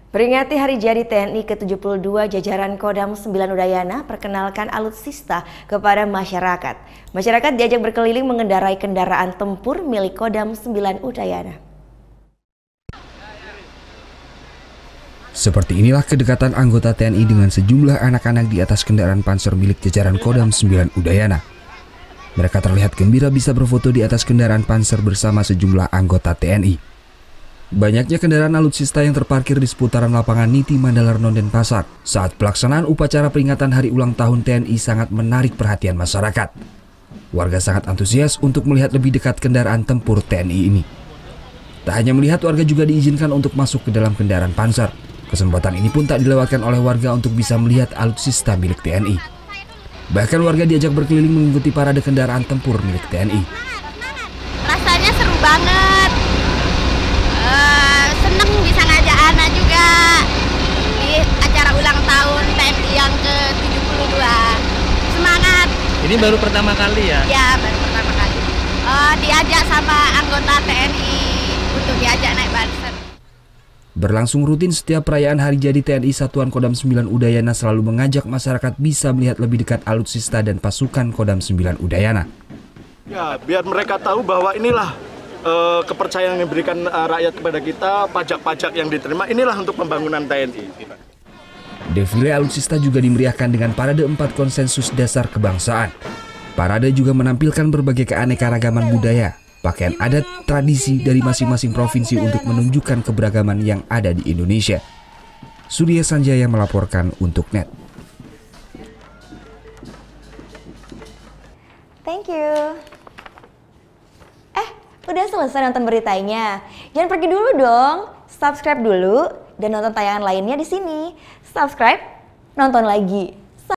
Peringati Hari Jadi TNI ke-72, jajaran Kodam 9 Udayana perkenalkan alutsista kepada masyarakat. Masyarakat diajak berkeliling mengendarai kendaraan tempur milik Kodam 9 Udayana. Seperti inilah kedekatan anggota TNI dengan sejumlah anak-anak di atas kendaraan panser milik jajaran Kodam 9 Udayana. Mereka terlihat gembira bisa berfoto di atas kendaraan panser bersama sejumlah anggota TNI. Banyaknya kendaraan alutsista yang terparkir di seputaran lapangan Niti Mandalarno Denpasar saat pelaksanaan upacara peringatan hari ulang tahun TNI sangat menarik perhatian masyarakat. Warga sangat antusias untuk melihat lebih dekat kendaraan tempur TNI ini. Tak hanya melihat, warga juga diizinkan untuk masuk ke dalam kendaraan panser. Kesempatan ini pun tak dilewatkan oleh warga untuk bisa melihat alutsista milik TNI. Bahkan warga diajak berkeliling mengikuti parade kendaraan tempur milik TNI. Rasanya seru banget. Seneng bisa ngajak anak juga di acara ulang tahun TNI yang ke-72. Semangat. Ini baru pertama kali ya? Ya, baru pertama kali. Diajak sama anggota TNI untuk diajak naik banser. Berlangsung rutin setiap perayaan Hari Jadi TNI, Satuan Kodam 9 Udayana selalu mengajak masyarakat bisa melihat lebih dekat alutsista dan pasukan Kodam 9 Udayana. Ya, biar mereka tahu bahwa inilah kepercayaan yang diberikan rakyat kepada kita, pajak-pajak yang diterima, inilah untuk pembangunan TNI. Defile alutsista juga dimeriahkan dengan parade 4 konsensus dasar kebangsaan. Parade juga menampilkan berbagai keanekaragaman budaya, pakaian adat, tradisi dari masing-masing provinsi untuk menunjukkan keberagaman yang ada di Indonesia. Surya Sanjaya melaporkan untuk NET. Thank you. Udah selesai nonton beritanya? Jangan pergi dulu dong. Subscribe dulu dan nonton tayangan lainnya di sini. Subscribe, nonton lagi.